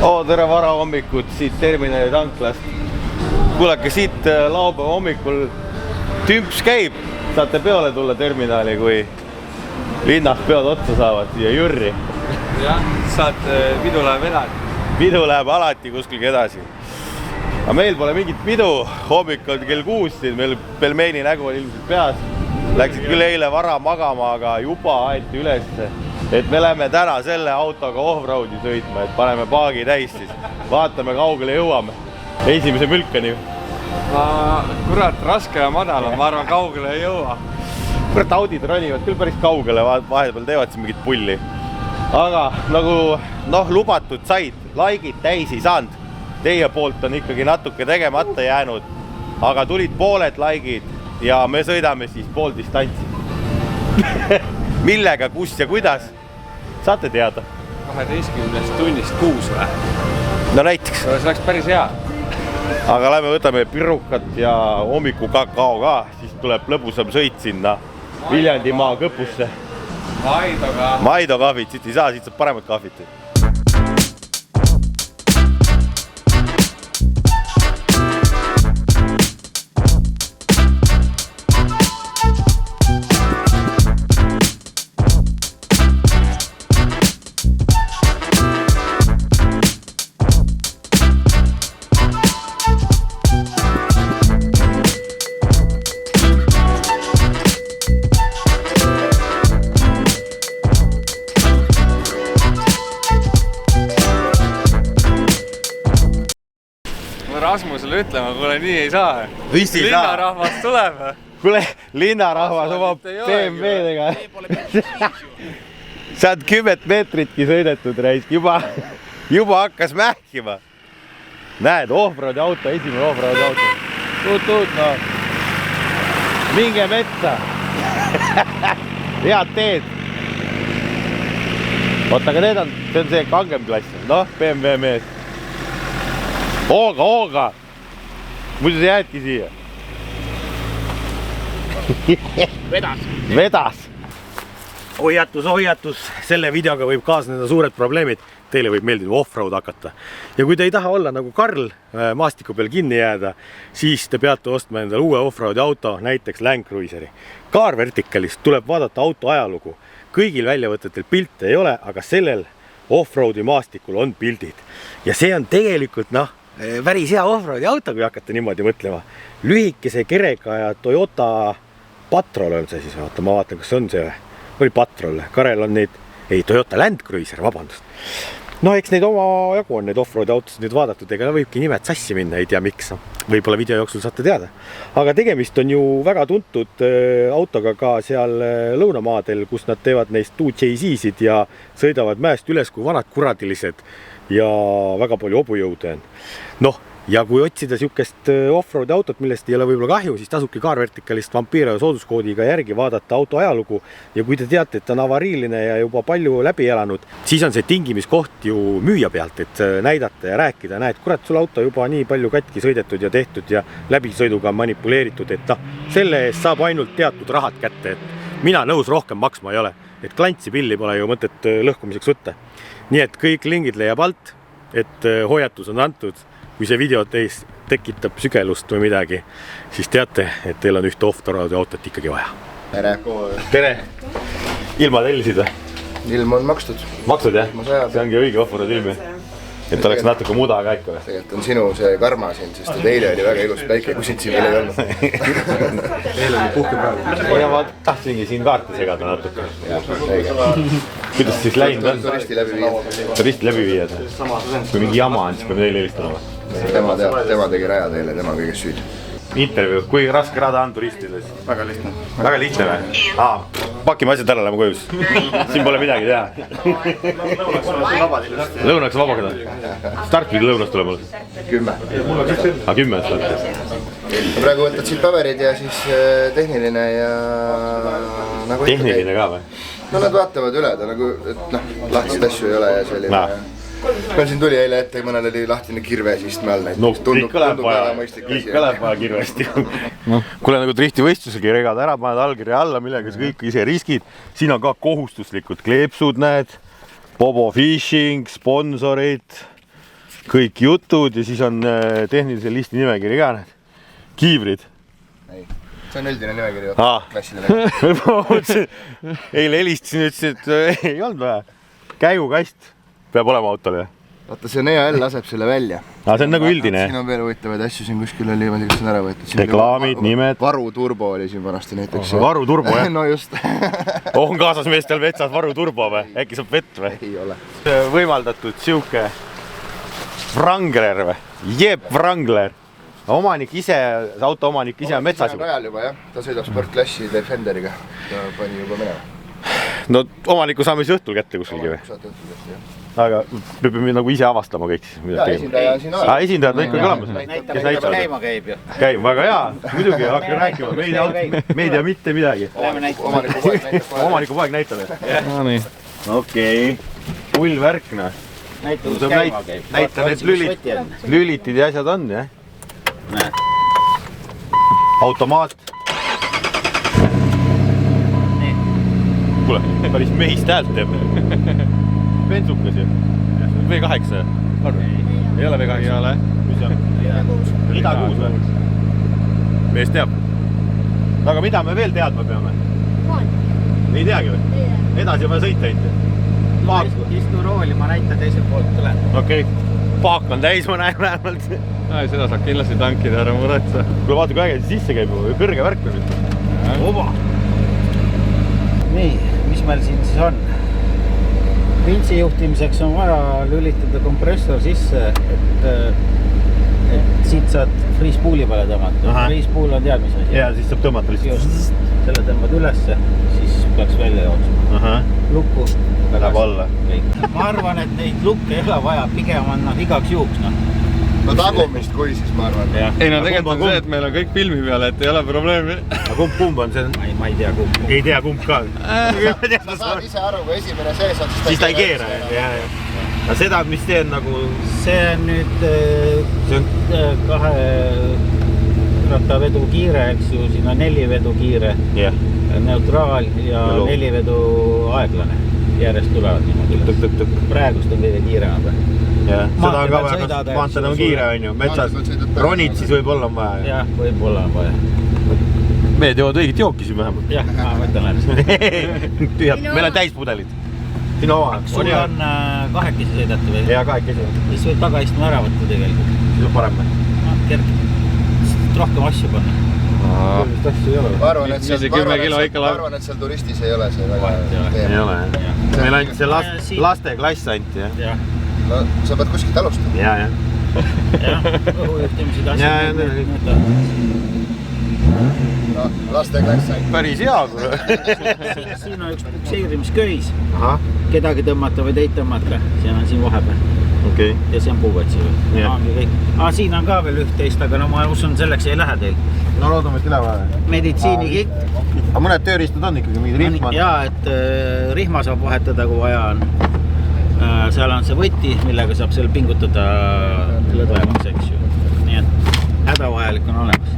Tere varahommikut siit terminali tanklast. Kuulake, siit laupäeva hommikul tümps käib. Saate peole tulla terminali, kui linnast peod otsa saavad siia Jürri. Jah, pidu läheb edasi. Pidu läheb alati kuskilgi edasi. Aga meil pole mingit pidu. Hommik on kell 6 siin, meil pelmeeni nägu on ilmselt peas. Läksid küll eile vara magama, aga juba aeti üles. Et me läheme täna selle autoga off-roadi sõitma, et paneme paagi täis siis. Vaatame, kaugele jõuame. Esimese mülkani. Kurat, raske ja madal, ma arvan, kaugele ei jõua. Kurat, Audid ronivad küll päris kaugele, vahepeal teevad siin mingit pulli. Aga nagu lubatud said, like'id täis ei saanud. Teie poolt on ikkagi natuke tegemata jäänud, aga tulid pooled like'id ja me sõidame siis pool distantsi. Millega, kus ja kuidas? Saate teada? 12 tunnist 6 või? No näiteks. See oleks päris hea. Aga lähme võtame pirukat ja hommiku kakao ka, siis tuleb lõbusam sõit sinna Viljandimaa kõpusse. Maido kahvit, siit ei saa, siit saab paremat kahvit. Rasmusele ütlema, kuule nii ei saa. Linnarahvas tuleb. Kuule, linnarahvas oma BMW-dega. Saad 10 meetritki sõidetud reisk, juba hakkas mähkima. Näed, off-roadi auto, esimene off-roadi auto. Tuut, no. Minge metsa. Head teed. Oota, aga see on see kangem klass. BMW mees. Hooga. Muidu sa jäädki siia. Vedas. Hoiatus. Selle videoga võib kaasneda suured probleemid. Teile võib meeldida off-road hakata. Ja kui te ei taha olla nagu Karl maastiku peal kinni jääda, siis te peate ostma endale uue off-roadi auto, näiteks Land Cruiseri. Car Verticalist tuleb vaadata auto ajalugu. Kõigil väljavõtetel pilte ei ole, aga sellel off-roadi maastikul on pildid. Ja see on tegelikult, päris hea off-roadi auto, kui hakata niimoodi mõtlema. Lühikese kerega ja Toyota Patrol on see siis, ma vaatan, kas on see või Patrol. Karel on neid, Toyota Land Cruiser, vabandust. Eks neid oma jagu on neid off-roadi autosid nüüd vaadatud, ega võibki nimed sassi minna, ei tea miks. Võib-olla video jooksul saate teada. Aga tegemist on ju väga tuntud autoga ka seal lõunamaadel, kus nad teevad neist 2JZ-sid ja sõidavad mäest üles kui vanad kuradilised ja väga palju hobujõude on. Ja kui otsida siukest off-roadi autot, millest ei ole võib-olla kahju, siis tasubki Car Verticalist Vampiro sooduskoodiga järgi vaadata auto ajalugu. Ja kui te teate, et ta on avariiline ja juba palju läbi elanud, siis on see tingimiskoht ju müüja pealt, et näidata ja rääkida. Näed, kurat, sul auto juba nii palju katki sõidetud ja tehtud ja läbisõiduga manipuleeritud, et selle eest saab ainult teatud rahad kätte, et mina nõus rohkem maksma ei ole. Et klantsi pilli pole ju mõtet lõhkumiseks võtta. Nii et kõik lingid leiab alt, et hoiatus on antud. Kui see video teis tekitab sügelust või midagi, siis teate, et teil on ühte off-roadi autot ikkagi vaja. Tere! Ilma tellisid või? Ilm on makstud. Makstud, jah? See ongi õige off-roadi ilmi. Et oleks natuke muda käiku. Tegelikult on sinu see karma siin, sest eile oli väga ilus päike, kui sind siin veel ei olnud. Eile oli puhkepäev. Ja ma tahtsingi siin kaarti segada natuke. Kuidas siis läinud on? Turisti läbi viiad. Kui mingi jama on, siis peab teile helistama. Tema tegi raja teile, tema kõigest süüd. Intervjuu, kui raske rada on turistides? Väga lihtne. Väga lihtne või? Pakime asjad ära, lähme kojus. Siin pole midagi teha. Lõunaks vaba kada? Start pidi lõunast tuleb mul? 10. 10 start. Praegu võtad siit paberid ja siis tehniline ja... Tehniline ka või? No nad vaatavad üle, ta nagu, lahtisid asju ei ole ja selline... Meil siin tuli eile ette, mõnel oli lahtine kirve sistme all näiteks. Ikka läheb vaja kirvesti. Kuule, nagu driftivõistlusegi regada ära, paned allkirja alla, millega sa kõik ise riskid. Siin on ka kohustuslikud kleepsud, näed. Bobo Fishing, sponsorid, kõik jutud ja siis on tehnilise listi nimekiri ka need. Kiivrid. Ei, see on üldine nimekiri klassidele. Eile helistasin, ütlesin, et ei olnud vaja. Käigukast peab olema autole. Vaata, see EAL laseb selle välja. See on nagu üldine. Siin on veel huvitavaid asju, siin kuskil oli, ma ei tea, kas on ära võetud. Reklaamid, nimed. Varu turbo oli siin vanasti näiteks. Varu turbo, jah? No just. On kaasasmeestel metsas varu turbo või? Äkki saab vett või? Ei ole. Võimaldatud siuke Wrangler või? Jep Wrangler. Omanik ise, auto omanik ise on metsas juba. Rajal juba, jah. Ta sõidab sportklassi Defenderiga. Ta pani juba minema. No omaniku saame siis õhtul kätte kuskilgi või? Aga peame nagu ise avastama kõik siis. Ja esindaja on siin olemas. Esindajad on ikkagi olemas. Kes näitavad? Käima käib ju. Käib, väga hea. Muidugi, hakka rääkima. Meedia mitte midagi. Omaniku poeg näitab. No nii. Okei. Pull värk, noh. Näita need lülitid ja asjad on, jah? Automaat. Kuule, päris mehist häält teeb. Bensukas ju. V8. Ei ole V8. Ei ole. Mis on? Ida 6 või? Mees teab. Aga mida me veel teadma peame? Ei teagi või? Edasi on vaja sõita ainult. Istu rooli, ma näitan teiselt poolt tulen. Okei. Paak on täis, ma näen vähemalt. Seda saab kindlasti tankida, ära muretsa. Kuule, vaata kui äge sisse käib, kõrge värk on nüüd. Oba! Nii, mis meil siin siis on? Vintsi juhtimiseks on vaja lülitada kompressor sisse, et siit saad freespooli peale tõmmata. Freespool on tead, mis asi? Ja, siis saab tõmmata lihtsalt. Just, selle tõmbad ülesse, siis peaks välja jooksma. Lukku. Läheb alla. Ma arvan, et neid lukke ei ole vaja, pigem on nad igaks juhuks. No tagumist kui siis, ma arvan. Ei, no tegelikult on see, et meil on kõik filmi peal, et ei ole probleemi. Aga kumb on see? Ma ei tea kumb. Ei tea kumb ka. Sa saad ise aru, kui esimene sees on, siis ta ei keera. Aga seda, mis see on nagu... See on nüüd kahe rattavedu kiire, eks ju, siin on 4 vedu kiire, neutraal ja 4 vedu aeglane. Järjest tulevad niimoodi. Praegust on kõige kiirema peal. Seda on ka vaja, kas maantel on kiire, on ju, metsas ronid, siis võib-olla on vaja. Jah, võib-olla on vaja. Mehed joovad õigit jooki siin vähemalt. Jah, ma mõtlen ära. Meil on täispudelid. Sinu oma. Sul on kahekesi sõidati või? Ja kahekesi. Siis võib tagaistme ära võtta tegelikult. Siis on parem või? Kerge. Rohkem asju panna. Sellist asju ei ole. Ma arvan, et seal turistis ei ole see väga teema. Ei ole, jah. Meil ainult see laste klass anti, jah. No, sa pead kuskilt alustama. Jah. Jah, õhujuhtimised asjad. No, laste klass ainult. Päris hea. Siin on üks pukseerimisköis. Kedagi tõmmata või teid tõmmata. See on siin vahepeal. Okay. Ja see on puugatsi või? Siin on ka veel üht-teist, aga no ma usun, selleks ei lähe teil. No loodame, et ei lähe. Meditsiinikitt. Aga mõned tööriistad on ikkagi mingid rihmad? Jaa, et rihma saab vahetada, kui vaja on. Seal on see võti, millega saab seal pingutada lõdvemaks, eks ju. Nii et hädavajalik on olemas.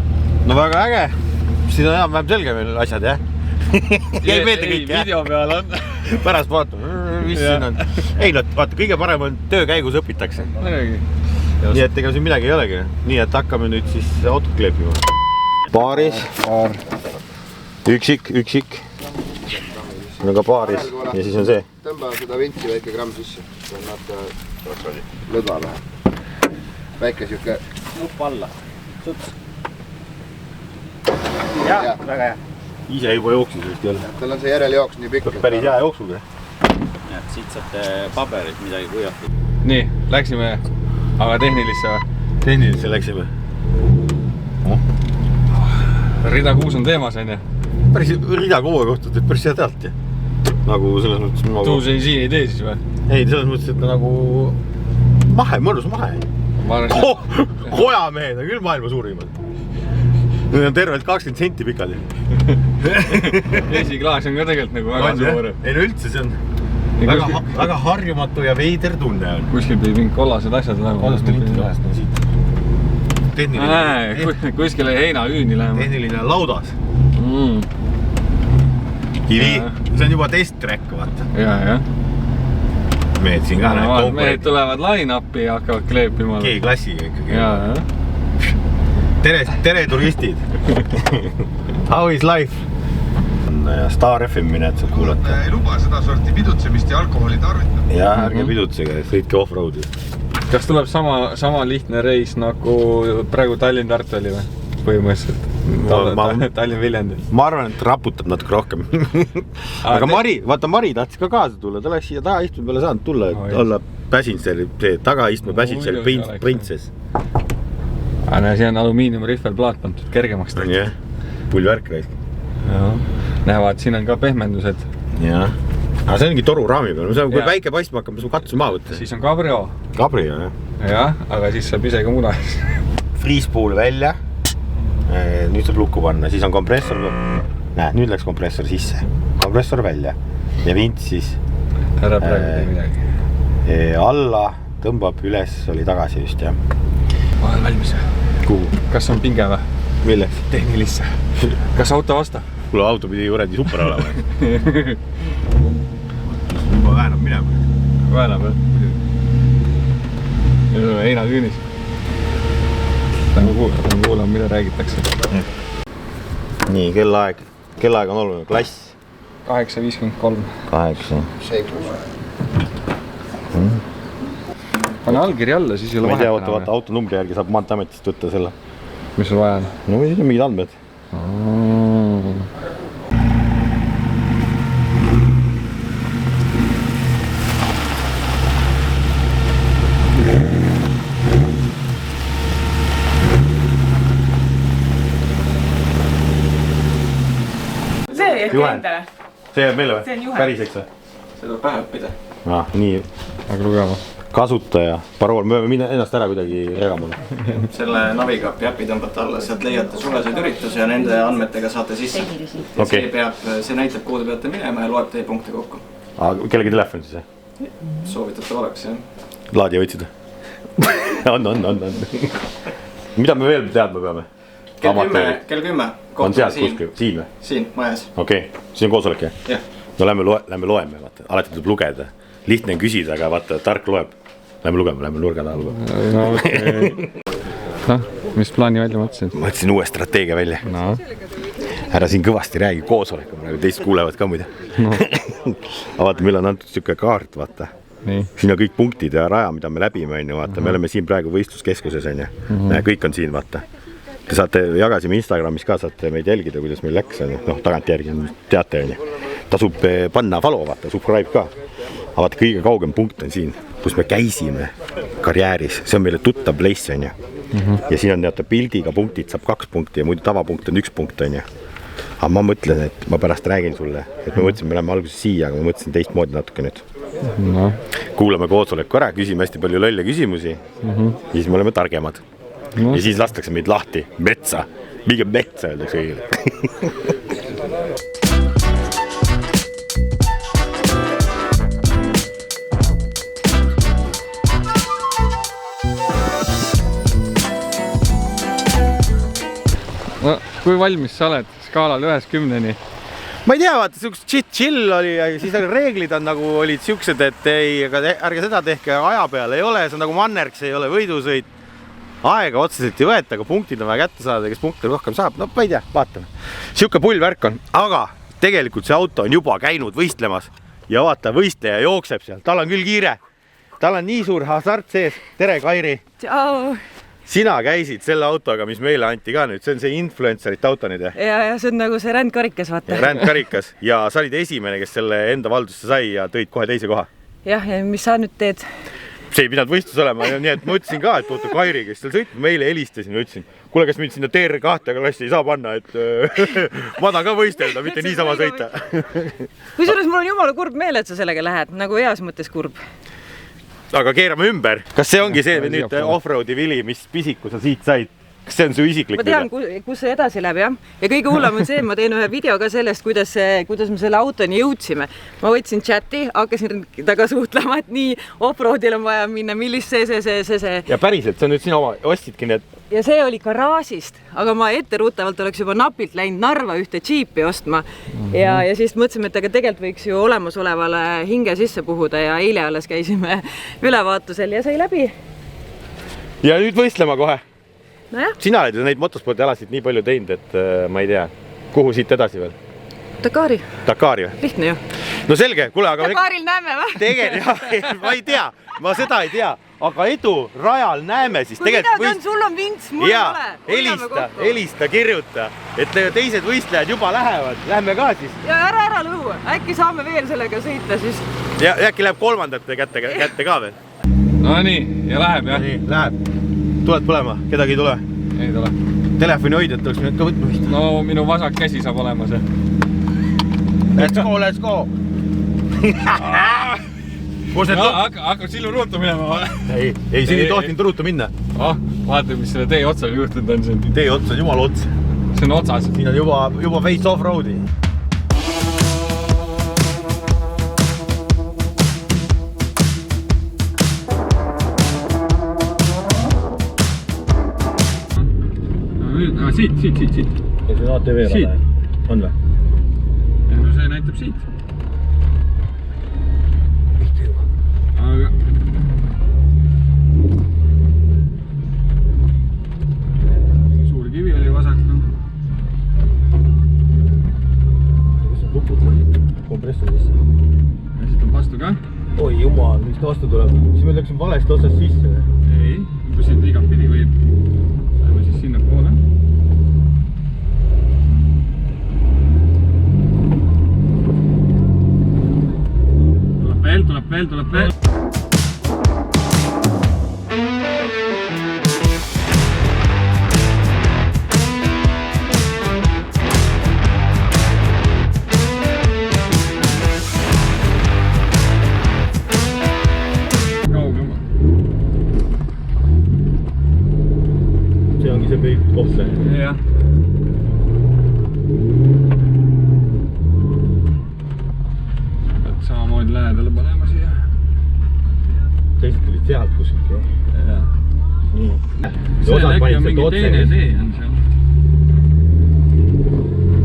No väga äge. Siin on vähem selge veel asjad, jah? Jäi meelde kõik, jah? Video peal on. Pärast vaatame, mis siin on. Ei, vaata, kõige parem on töö käigus õpitakse. Nii et ega siin midagi ei olegi. Nii et hakkame nüüd siis autot kleepima. Paaris. Üksik. On ka paaris ja siis on see. Tõmba seda vintsi väike gramm sisse. See on natuke lõdva vähe. Väike siuke. Nupp alla. Suts. Jah, väga hea. Ise juba jooksis vist jälle. Tal on see järelejooks nii pikk. Päris hea jooksuga. Siit saate paberit midagi kuivatud. Nii, läksime aga tehnilisse või? Tehnilisse läksime. Rida 6 on teemas, on ju? Päris rida 6 kohta teeb päris hea tealt, jah. Nagu selles mõttes... Tuu siin ei tee siis või? Ei, selles mõttes, et nagu... mõnus mahe. Kojamehed on küll maailma suurimad. Need on tervelt 20 senti pikali. Esiklaas on ka tegelikult nagu väga suur. Ei no üldse, see on väga harjumatu ja veider tunne on. Kuskil pidi mingi kollased asjad lähema. Kollased linti vahest on siit. Kuskile heinahüüni lähema. Tehniline laudas. Kivi. See on juba test-track, vaata. Ja. mehed siin ka mehed tulevad line-upi ja hakkavad kleepima. G-klassiga ikkagi. Jaa. Tere turistid! How is life? On Star FM-i need saab kuulata. Ei luba seda sorti pidutsemist ja alkoholi tarvitamist. Ja ärge pidutsege, sõitke off-roadi. Kas tuleb sama lihtne reis nagu praegu Tallinn-Tartu oli või? Põhimõtteliselt. Tallinn-Viljandi. Ma arvan, et raputab natuke rohkem. Aga Mari tahtis ka kaasa tulla, ta oleks siia taha istme peale saanud tulla, et olla Passenger, taga istme Passenger Princess. Siin on alumiiniumrihvel plaat pandud kergemaks tehtud. Jah, pullvärk raisk. Näevad, siin on ka pehmendused. Jah. Aga see ongi toru raami peal, kui päike paistma hakkab, ma katsu maha võtta. Siis on Cabrio. Cabrio, jah. Jah, aga siis saab ise ka muna. Freespool välja. Nüüd saab lukku panna, siis on kompressor. Näe, nüüd läks kompressor sisse. Kompressor välja. Ja vint siis ära praegu midagi. Alla tõmbab üles, oli tagasi just, jah. Ma olen valmis. Kuhu? Kas on pinge või? Milleks? Tehnilisse. Kas auto vasta? Kuule, auto pidi juuredi super olema. Juba väänab minema. Väänab, jah? Heina küünis. Kuulame, mida räägitakse. Nii, kellaeg on oluline. Klass? 8.53. 8. Pane allkiri alla, siis ei ole ma ei tea, vaata autonumbri järgi saab Maanteeametist võtta selle. Mis sul vaja on? No siis on mingid andmed. See jätki endale. See jääb meile või? See on juhend. Päris, eks või? See tuleb pähe õppida. Nii. Aga lugema. Kasutaja, parool, me võime ennast ära kuidagi jagama. Selle Navigapi äpi tõmbate alla, sealt leiate suleseid üritusi ja nende andmetega saate sisse. Okay. See näitab, kuhu te peate minema ja loeb teie punkte kokku. Kellegi telefon siis, jah? Soovitatav oleks, jah. Laadija võtsid? On. Mida me veel teadma peame? Kell 10. On sealt kuskil? Siin või? Siin, majas. Okei, siin on koosolek, jah? Jah. No lähme loeme, vaata. Alati tuleb lugeda. Lihtne on küsida, aga vaata, tark loeb. Lähme lugema, lähme nurga taha lugema. No, okay. Mis plaani välja mõtlesid? Ma mõtlesin uue strateegia välja. No. Ära siin kõvasti räägi koosolekul, teist kuulevad ka muide. No. Aga vaata, meil on antud siuke kaart, vaata. Nii. Siin on kõik punktid ja raja, mida me läbime, vaata. Me oleme siin praegu võistluskeskuses, kõik on siin, vaata. Te saate, jagasime Instagramis ka, saate meid jälgida, kuidas meil läks, tagantjärgi teate, tasub panna follow, vaata, subscribe ka. Aga vaata, kõige kaugem punkt on siin, kus me käisime karjääris, see on meile tuttav place, ja siin on pildiga punktid, saab 2 punkti ja muidu tavapunkt on 1 punkt, aga ma mõtlen, et ma pärast räägin sulle, et me mõtlesin, me läheme alguses siia, aga ma mõtlesin teistmoodi natuke nüüd. No. Kuulame koosoleku ära, küsime hästi palju lolle küsimusi ja siis me oleme targemad. No. Ja siis lastakse meid lahti, metsa, mingi metsa öeldakse kõigile. No, kui valmis sa oled skaalal 1-10-ni? Ma ei tea, vaata, siuksed chill oli ja siis reeglid on nagu olid siuksed, et ei, ärge seda tehke, aja peal ei ole, see on nagu mannerks, ei ole võidusõit. Aega otseselt ei võeta, aga punktid on vaja kätte saada, kes punkte rohkem saab, no ma ei tea, vaatame. Siuke pullvärk on, aga tegelikult see auto on juba käinud võistlemas ja vaata, võistleja jookseb seal, tal on küll kiire. Tal on nii suur hasart sees. Tere, Kairi! Tšau! Sina käisid selle autoga, mis meile anti ka nüüd, see on see influencerite auto nüüd, jah? Ja see on nagu see rändkarikas, vaata. Rändkarikas ja sa olid esimene, kes selle enda valdusse sai ja tõid kohe teise koha. Jah, ja mis sa nüüd teed? See ei pidanud võistlus olema, nii et ma ütlesin ka, et puutu Kairi, kes seal sõitma, meile helistasin ja ütlesin, kuule, kas mind sinna TR2 klassi ei saa panna, et ma tahan ka võistelda, mitte niisama sõita. Kusjuures mul on jumala kurb meel, et sa sellega lähed, nagu heas mõttes kurb. Aga keerame ümber. Kas see ongi see nüüd offroadi vili, mis pisiku sa siit said? Kas see on su isiklik? Ma tean, kus see edasi läheb, jah. Ja kõige hullem on see, ma teen ühe video ka sellest, kuidas me selle autoni jõudsime. Ma võtsin chati, hakkasin taga suhtlema, et nii offroadil on vaja minna, millist see. Ja päriselt, see on nüüd sina oma, ostidki need ja see oli garaažist, aga ma etteruutavalt oleks juba napilt läinud Narva ühte džiipi ostma ja siis mõtlesime, et aga tegelikult võiks ju olemasolevale hinge sisse puhuda ja eile alles käisime ülevaatusel ja sai läbi. Ja nüüd võistlema kohe. Nojah. Sina oled ju neid motospordialasid nii palju teinud, et ma ei tea, kuhu siit edasi veel? Dakari. Dakari või? Lihtne ju. No selge, kuule, aga... Dakaril näeme või? Tegelikult, ma ei tea, ma seda ei tea, aga edu rajal näeme siis. Sul on vints, mul ei ole. Helista, kirjuta, et teised võistlejad juba lähevad. Lähme ka siis. Ja ära lõua, äkki saame veel sellega sõita siis. Ja äkki läheb kolmandate kätte ka veel. No nii, ja läheb jah? Nii, läheb. Tuled põlema, kedagi ei tule? Ei tule. Telefoni hoidjat oleks nüüd ka võtma vist. No minu vasak käsi saab olema see. Let's go! Hakkab sillu ruutu minema või? Ei, siin ei tohtinud ruutu minna. Vaata, mis selle tee otsaga juhtunud on siin. Tee ots on jumala ots. See on otsas. Siin on juba veits off-roadi. Siit. Ja see on ATV-rada, on või? No see näitab siit. Aga... Suur kivi oli vasak. Kus on lupud? Kompressor sisse. Ja siit on vastu ka. Oi jumal, mis ta vastu tuleb? Siis me läksime valest otsast sisse. Ei, juba siit igat pidi võib. Läheme siis sinna poole. Tuleb veel. Kaugemalt. See ongi see kõik kohta. Jah. Samamoodi lähedale panema siia. Teised tulid sealt kuskilt. Jah. Nii. See äkki on mingi teine tee on seal.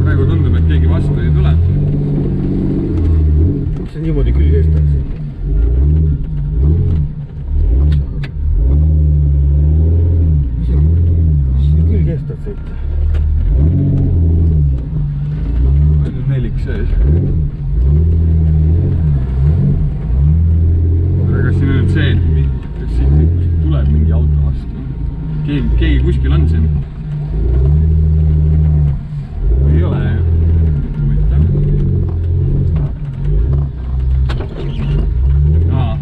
Praegu tundub, et keegi vastu ei tule. Miks see niimoodi külge eest on siin? Siin külge eest on sõita. Palju nelik sees. Aga siin on nüüd see, et siit tuleb mingi auto vastu. Keegi kuskil on siin. Ei ole huvitav.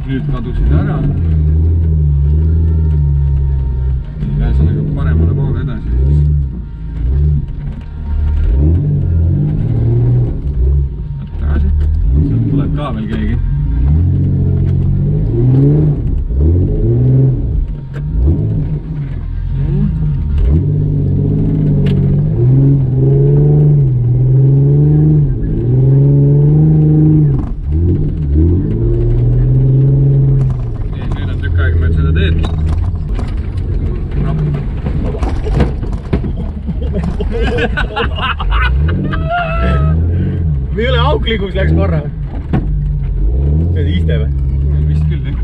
Nüüd kadusid ära. Ühesõnaga paremale poole edasi siis. Tagasi. Sealt tuleb ka veel keegi. Nüüd on tükk aega mööda seda teed. Või auklikuks läks korra? See on iste või? Vist küll, jah.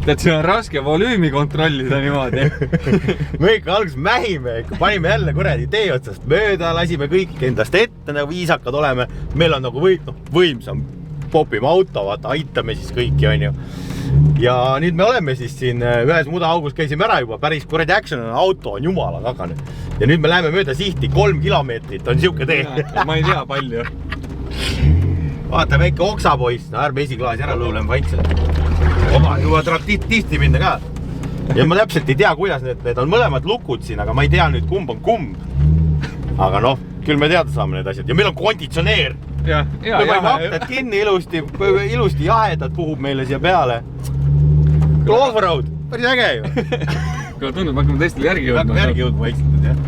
Tead, see on raske volüümi kontrollida niimoodi. Me ikka alguses mähime, panime jälle kuradi tee otsast mööda, lasime kõik endast ette, nagu viisakad oleme. Meil on nagu võimsam, popime auto, vaata, aitame siis kõiki, on ju. Ja nüüd me oleme siis siin ühes mudaaugus käisime ära juba, päris kuradi action on, auto on jumala kakane. Ja nüüd me läheme mööda sihti, 3 kilomeetrit on siuke tee. Ma ei tea palju. Vaata, väike oksapoiss, no ärme esiklaasi ära lõuleme vaikselt. Oma juba tuleb tihti minna ka. Ja ma täpselt ei tea, kuidas need on mõlemad lukud siin, aga ma ei tea nüüd kumb on kumb. Aga noh, küll me teada saame need asjad. Ja meil on konditsioneer. Me panime aknad kinni ilusti jahedad puhub meile siia peale. Offroad. päris äge ju. Kuule tundub, hakkame teistele järgi jõudma. Hakkame järgi jõudma vaikselt, jah.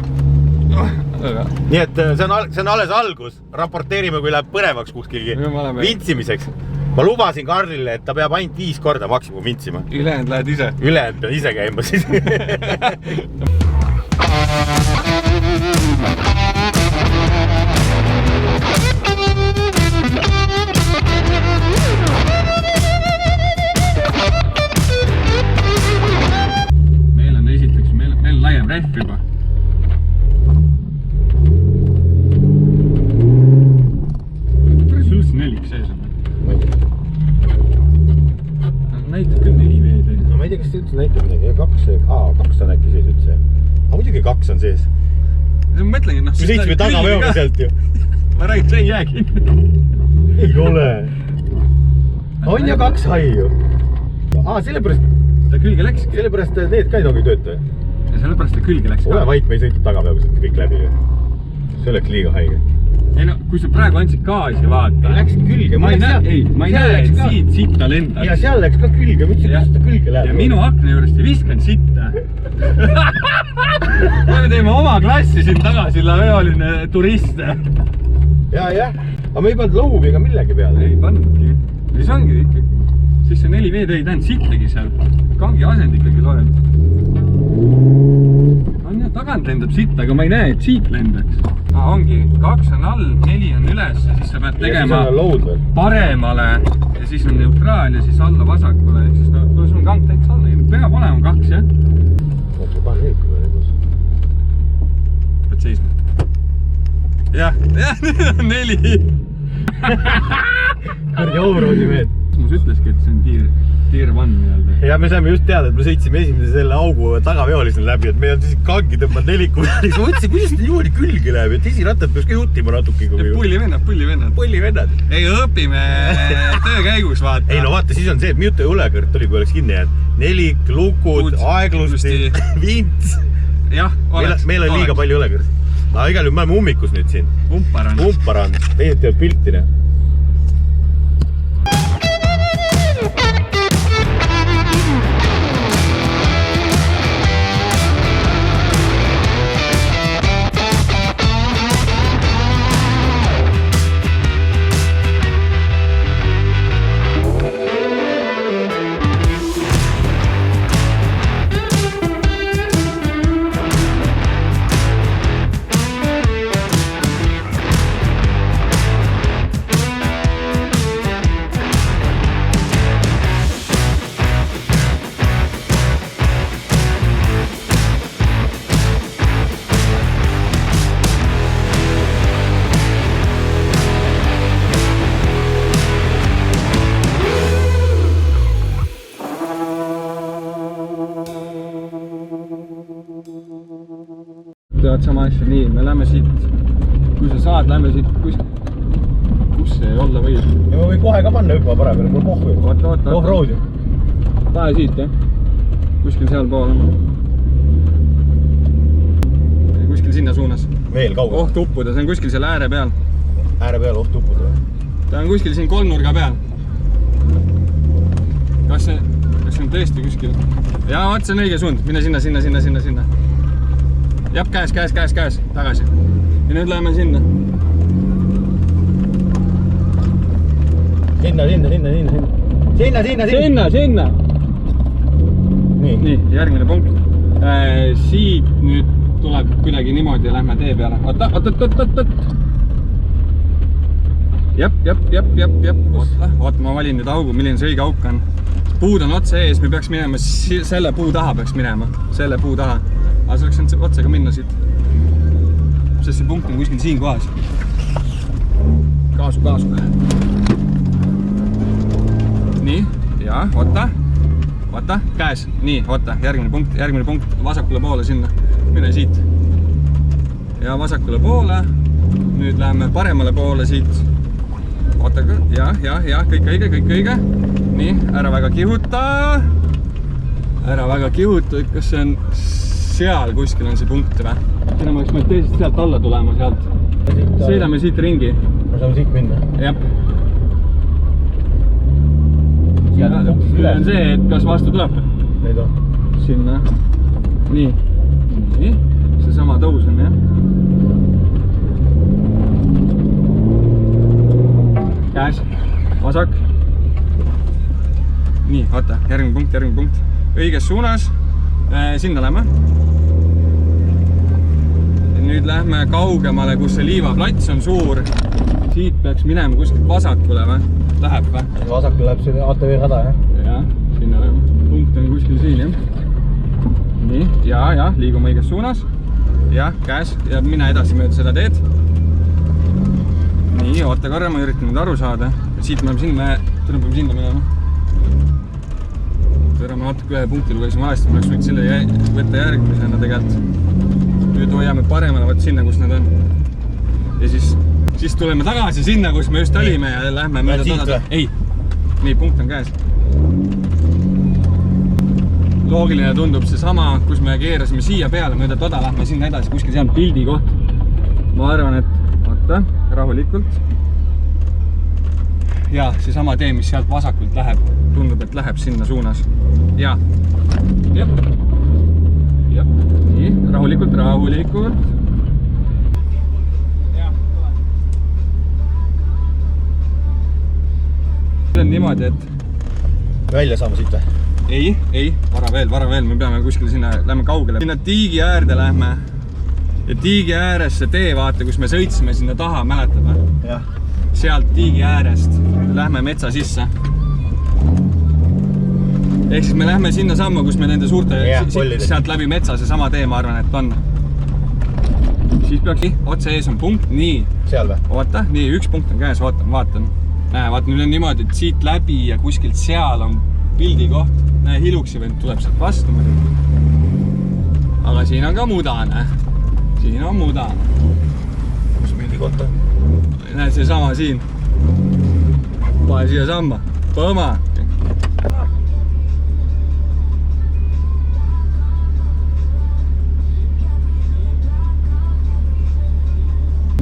Nii et see on alles algus. Raporteerime, kui läheb põnevaks kuskilgi vintsimiseks. Ma lubasin Karlile, et ta peab ainult 5 korda maksimum vintsima. Ülejäänud lähed ise. Ülejäänud pead ise käima siis. Meil on esiteks, meil on laiem rehv juba. Kuidas üldse 4 sees on? Näitab küll 4 veed. No ma ei tea, kas see üldse näitab midagi. 2 on äkki sees üldse. Aga muidugi 2 on sees. Ma mõtlengi, noh... Me sõitsime tagaveoga sealt ju. Ma räägin, see ei jää kinni. Ei ole. On ju 2 hai ju. Sellepärast... Ta külge läkski. Sellepärast need ka ei tohi tööta. Ja sellepärast ta külge läks ka. Ole vait, me ei sõitnud tagaveoga sealt kõik läbi ju. See oleks liiga haige. Ei no, kui sa praegu andsid gaasi vaata. Läksid külge. Ma ei näe, et siit sitta lendaks. Ja seal läks ka külge, mõtlesin, kuidas ta külge läheb. Ja minu akna juurest ei viskan sitta. Me teeme oma klassi siin tagasi laveoline turiste. Ja. Aga me ei pannud lõubi ega millegi peale. Ei pannudki. Ja siis ongi ikkagi. Siis see 4 veed ei tähend sittagi seal. Kangi asend ikkagi loeb. On jah, tagant lendab sitta, aga ma ei näe, et siit lendaks. Ongi, 2 on all, 4 on üles ja siis sa pead tegema paremale ja siis on neutraal ja siis alla vasakule. Ehk siis no, sul on kang täitsa alla, peab olema 2, jah? Oota, panen liikuma lõigus. Pead seisma. Jah, nüüd on 4. Kõrge overroadi mehed. Mus ütleski, et see on tier 1 nii-öelda. Ja me saime just teada, et me sõitsime esimese selle augu tagaveolisel läbi, et meil on siis kangi tõmbanud 4 kuulis. Ma mõtlesin, kuidas ta niimoodi külge läheb, et esirattad peaks ka jutima natuke. Pullivennad. Ei, õpime töö käigus, vaata. Ei no vaata, siis on see, et miutu õlekõrt oli, kui oleks kinni jäänud. 4, lukud, aeglusti, vints. Jah, oleks. Meil on liiga palju õlekõrt. Aga igal juhul me oleme ummikus nüüd siin. Umparan. Teised teevad pilti, ne? Teevad sama asja, nii, me lähme siit, kui sa saad, lähme siit, kus see olla võib? Ja ma võin kohe ka panna hüppa paremini, mul pohhu ju. Off-road ju. Pane siit, jah? Kuskil seal pool on. Kuskil sinna suunas. Veel kaugel. Oht uppuda, see on kuskil seal ääre peal. Ääre peal oht uppuda. Ta on kuskil siin kolmnurga peal. Kas see on tõesti kuskil? Jaa, vaat see on õige suund. Mine sinna. Jab, käes, tagasi. Ja nüüd läheme sinna. Sinna. Nii, järgmine punkt. Siit nüüd tuleb kuidagi niimoodi ja lähme tee peale. Oot. Jep. Oot, ma valin nüüd augu, milline see õige auk on. Puud on otse ees, me peaks minema, selle puu taha peaks minema. Selle puu taha. Aga see oleks otsega minna siit. Sest see punkt on kuskil siin kohas. Kaasu. Nii, ja, oota, käes. Nii, oota, järgmine punkt, vasakule poole sinna. Mine siit. Ja vasakule poole. Nüüd läheme paremale poole siit. Oota, ja, kõik õige. Nii, ära väga kihuta. Kas see on... Seal kuskil on see punkt või? Siin ma oleks meil teisest sealt alla tulema sealt. Sõidame siit ringi. Me saame siit minna. Jep. Nüüd on see, et kas vastu tuleb? Neid on. sinna. Nii. See sama tõus on, jah. Käes, vasak. Nii, oota, järgmine punkt. Õiges suunas. Sinna lähme. Nüüd lähme kaugemale, kus see liivaplats on suur. Siit peaks minema kuskilt vasakule või? Läheb või? Vasakule läheb see ATV rada, jah? Jah, sinna läheb. Punkt on kuskil siin, jah. Nii, ja, liigume õiges suunas. Jah, käes ja mine edasi mööda seda teed. Nii, oota korra, ma üritan nüüd aru saada. Siit me tõmbame sinna minema. Tõra, ma natuke ühe punkti lugesin valesti, ma oleks võinud selle võtta järgmisena tegelikult. Nüüd hoiame paremale vaat sinna, kus nad on. Ja siis tuleme tagasi sinna, kus me just olime ja lähme mööda toda. Ei, nii, punkt on käes. Loogiline tundub see sama, kus me keerasime siia peale, mööda toda lähme sinna edasi, kuskil see on pildi koht. Ma arvan, et vaata, rahulikult. Ja see sama tee, mis sealt vasakult läheb, tundub, et läheb sinna suunas. Ja, jep. Nii, rahulikult. See on niimoodi, et Välja saame siit või? ei, vara veel, me peame kuskile sinna, lähme kaugele. Sinna tiigi äärde lähme. Ja tiigi ääres see tee, vaata, kus me sõitsime sinna taha, mäletad või? Jah. Sealt tiigi äärest lähme metsa sisse. Ehk siis me lähme sinna samma, kus me nende suurte, sealt läbi metsa see sama tee, ma arvan, et on. Siis peaks, otse ees on punkt, nii. Seal või? Oota, nii, üks punkt on käes, vaatan. Vaata, nüüd on niimoodi, et siit läbi ja kuskilt seal on pildi koht. Näe, Hiluksi vend tuleb sealt vastu muidugi. Aga siin on ka mudane. Kus pildi koht on? Näed, see sama siin. Pane siia samma. Põma.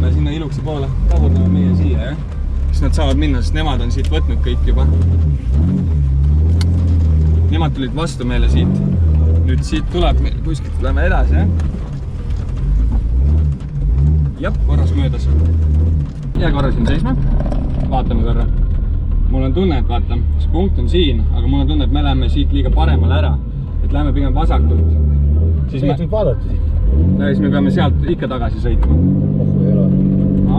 Me sinna Hiluksi poole tagurdame meie siia, jah? Siis nad saavad minna, sest nemad on siit võtnud kõik juba. Nemad tulid vastu meile siit. Nüüd siit tuleb, kuskilt lähme edasi, jah? Jep, korras möödas. Jää korra siin seisma. Vaatame korra. Mul on tunne, et vaata, see punkt on siin, aga mul on tunne, et me läheme siit liiga paremale ära. Et läheme pigem vasakult. Siis me vaadata siit. Siis me peame sealt ikka tagasi sõitma. Ei ole.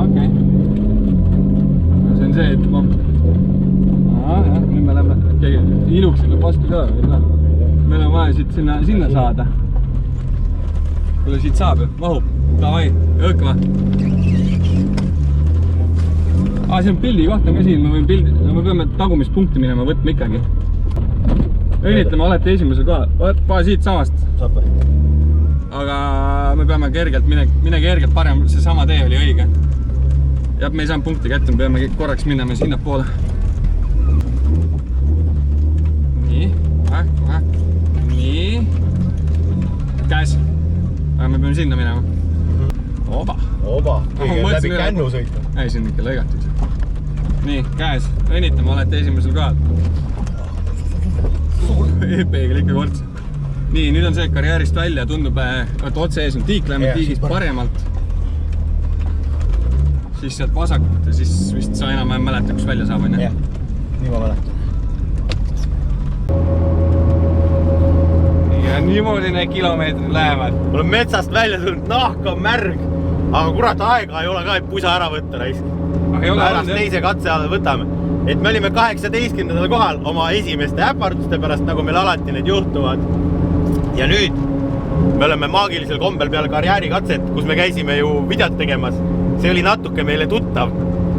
Okei. See on see, et ma... Jah, nüüd me läheme... Hiluksi läheb vastu ka. Meil on vaja siit sinna saada. Kuule, siit saab ju. Mahub. Davai, õõkva. See on pildi koht on ka siin. Me peame tagumispunkti minema võtma ikkagi. Õnnitleme alati esimesel kohal. Pane siit samast. Saab või? Aga me peame kergelt, mine kergelt parem. See sama tee oli õige. Ja me ei saanud punkti kätte, me peame korraks minema sinna poole. Nii, nii. Käes. Aga me peame sinna minema. Oba. Keegi on läbi kännu sõitma. Ei, siin ikka lõigatud. Nii, käes. Õnnitleme, olete esimesel kohal. Peegel ikka korts. Nii, nüüd on see karjäärist välja, tundub, et otse ees on tiik, lähme tiigist paremalt. Siis sealt vasakult ja siis vist sa enam mäleta, kus välja saab, on jah? Nii ma mäletan. Ja niimoodi need kilomeetrid lähevad. Mul on metsast välja tulnud, nahk on märg. Aga kurat, aega ei ole ka, et pusa ära võtta raisk. Pärast teise katse alla võtame. Et me olime 18. kohal oma esimeste äparduste pärast, nagu meil alati need juhtuvad. Ja nüüd me oleme maagilisel kombel peale karjäärikatset, kus me käisime ju videot tegemas. See oli natuke meile tuttav.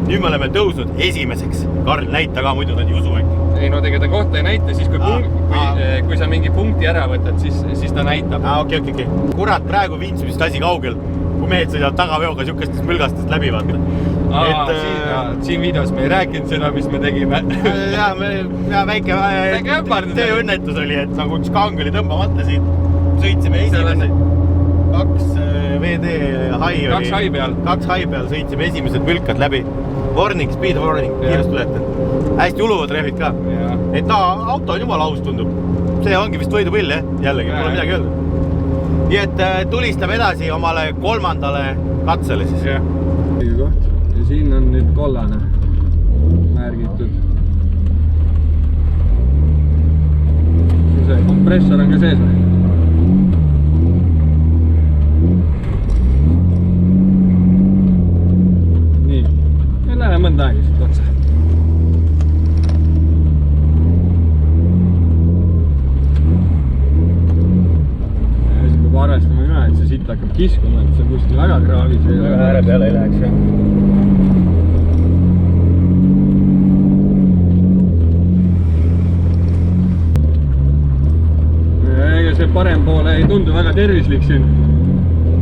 Nüüd me oleme tõusnud esimeseks. Karl, näita ka, muidu nad ei usu äkki. Ei, no tegelikult kohta ei näita, siis kui sa mingi punkti ära võtad, siis ta näitab. Okei. Kurat, praegu viins vist asi kaugel. Kui mehed sõidavad tagaveoga siukestest mülgastest läbi vaata. Siin videos me ei rääkinud seda, mis me tegime. Väike tööõnnetus oli, et nagu üks kang oli tõmbamata siit. Sõitsime esimesed. 2 VD hai oli. 2 hai peal. 2 hai peal sõitsime esimesed mülkad läbi. Warning, speed warning, kiirust tuletan. Hästi uluvad rehvid ka. Et auto on jumala aus tundub. see ongi vist võidupill, jah? Jällegi, pole midagi öelda. Nii et tulistame edasi omale 3. katsele siis. Õige koht. Ja siin on nüüd kollane märgitud. See kompressor on ka sees või? Nii. Ja läheme mõnda aega siit otsa. Arvestame ka, et see siit hakkab kiskuma, et see on kuskil väga kraavis. Väga ääre peale ei läheks, jah. Ega see parem poole ei tundu väga tervislik siin.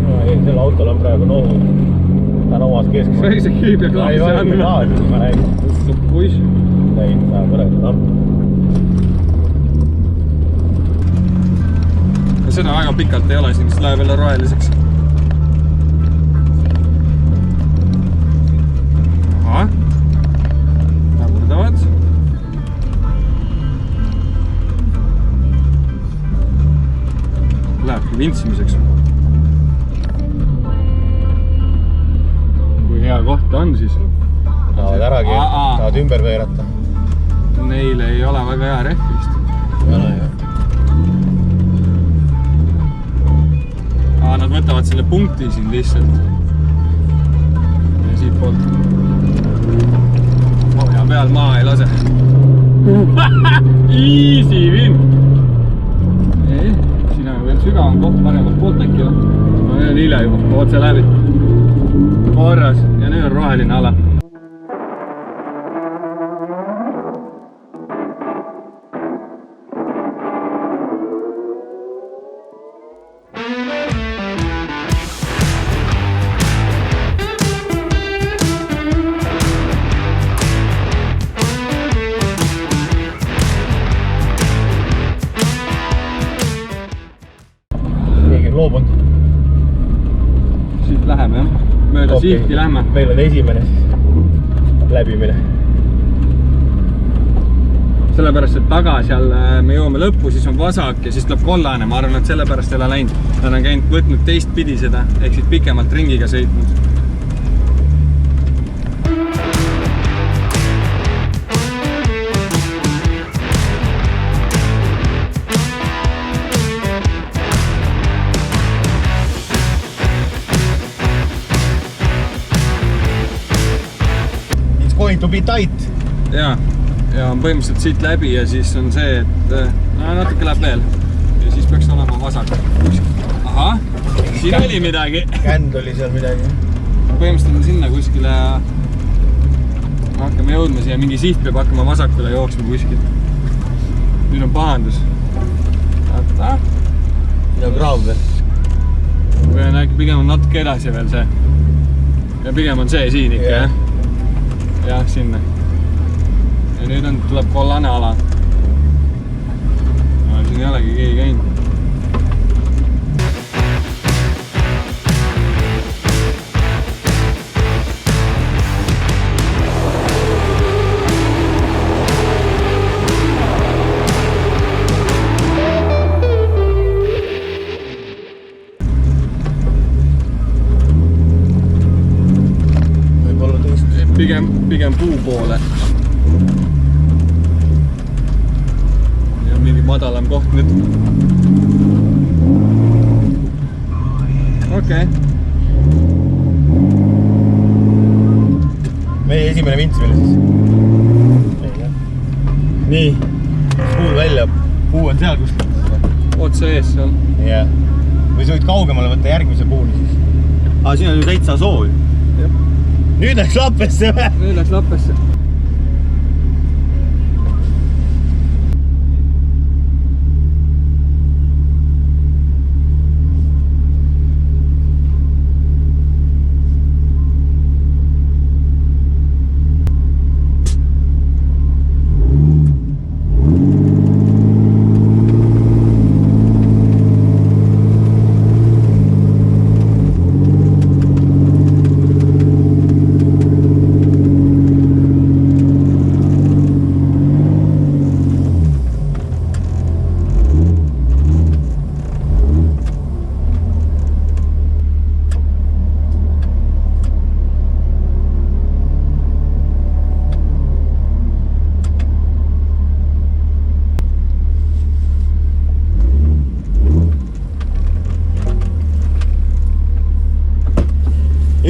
No, ei, sel autol on praegu nohu. Ta on omas keskma. Sai see kiib ja klaasi andma. Ma räägin. Puiss. Ei, saa võreda tamp. Seda väga pikalt ei ole siin, siis läheb jälle roheliseks. Aha. Tagurdavad. Lähebki vintsimiseks. Kui hea koht on, siis... Tahavad äragi, tahavad ümber veerata. Neile ei ole väga hea rehv vist. Ei ole, jah. Nad võtavad selle punkti siin lihtsalt. Ja siit poolt. Ja peal maa ei lase. Easy win! Siin on veel sügavam koht paremalt poolt äkki. No nüüd on hilja juba, otse läbi. Korras ja nüüd on roheline ala. Loobunud. Siit läheme, jah? Mööda sihti lähme. Meil on esimene siis läbimine. Sellepärast, et taga seal me jõuame lõppu, siis on vasak ja siis tuleb kollane. Ma arvan, et sellepärast ei ole läinud. Nad on käinud võtnud teist pidi seda, ehk siis pikemalt ringiga sõitnud. Going to be tight. Ja on põhimõtteliselt siit läbi ja siis on see, et natuke läheb veel. Ja siis peaks olema vasak. Aha, siin oli midagi. Känd oli seal midagi. Põhimõtteliselt on sinna kuskile hakkame jõudma siia, mingi siht peab hakkama vasakule jooksma kuskil. Nüüd on pahandus. Vaata. Ja kraam veel. Või on äkki pigem on natuke edasi veel see. Ja pigem on see siin ikka, jah? Jah, sinna. Ja nüüd tuleb kollane ala. Siin ei olegi keegi käinud. Pigem puu poole. Ja mingi madalam koht nüüd. Okei. Meie esimene vintsimine siis. Nii, puud välja. Puu on seal kuskil. Otse ees seal. Jah. Või sa võid kaugemale võtta järgmise puuni siis. Aga siin on ju täitsa soo. Nüüd läks lappesse või? Nüüd läks lappesse.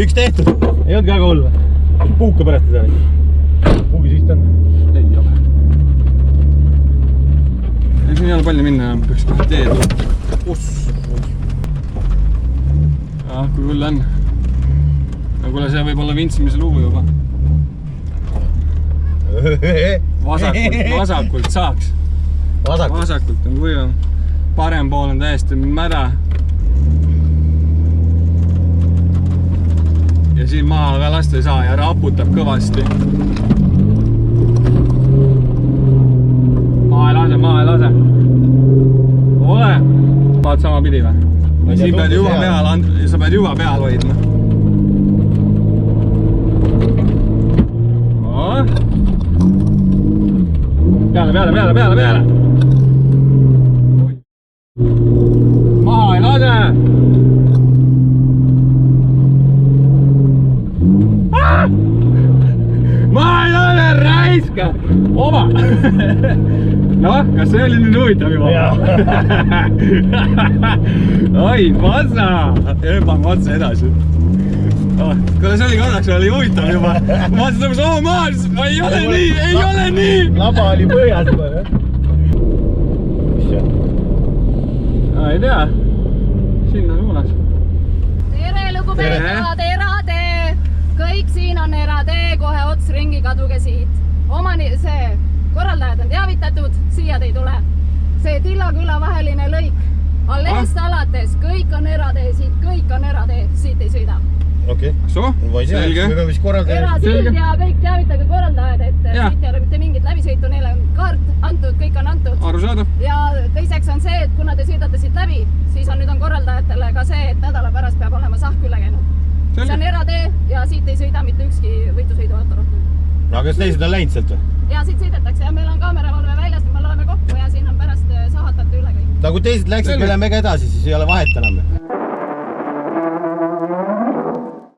üks tehtud. Ei olnud väga hull. Puuka pärast ei saa. Puugis vist on? Ei ole. Siin ei ole palju minna enam, peaks kohe teed. Kui hull on. Aga kuule, see võib olla vintsimise lugu juba. Vasakult saaks. Vasakult on kuivam. Parem pool on täiesti mäda. Ja siin maa ka lasta ei saa ja raputab kõvasti. Maa ei lase. Ole! Vaat sama pidi või? Siin pead sa pead juba peal hoidma. Peale! Maha ei lase! Maha ei lase, raiska! Oma! Noh, kas see oli nüüd huvitav juba? Oi, pasa! Ööbame otsa edasi. Kuule, see oli korraks oli huvitav juba. Ma vaatasin, oo maas! Ei ole nii! Laba oli põhjas juba, jah? Ei tea. Sinna suunas. Tere, lugupeetud eratee! Kõik siin on eratee, kohe ots ringi, kaduge siit. See korraldajad on teavitatud, siia te ei tule. See Tilla küla vaheline lõik. Alleest alates, kõik on eratee, siit ei sõida. Okei. Selge. Erasild ja kõik teavitage korraldajad, et siit ei ole mitte mingit läbisõitu, neile on kaart antud, kõik on antud. Aru saada. Ja teiseks on see, et kuna te sõidate siit läbi, siis on nüüd korraldajatele ka see, et nädala pärast peab olema sahk üle käinud. See on eratee ja siit ei sõida mitte ükski võitusõiduauto rohkem. Aga kas teised on läinud sealt või? Ja siit sõidetakse ja meil on kaameravalve väljas, me loeme kokku ja siin on pärast sahatate üle kõik. Kui teised läksid, me läheme ka edasi, siis ei ole vahet enam.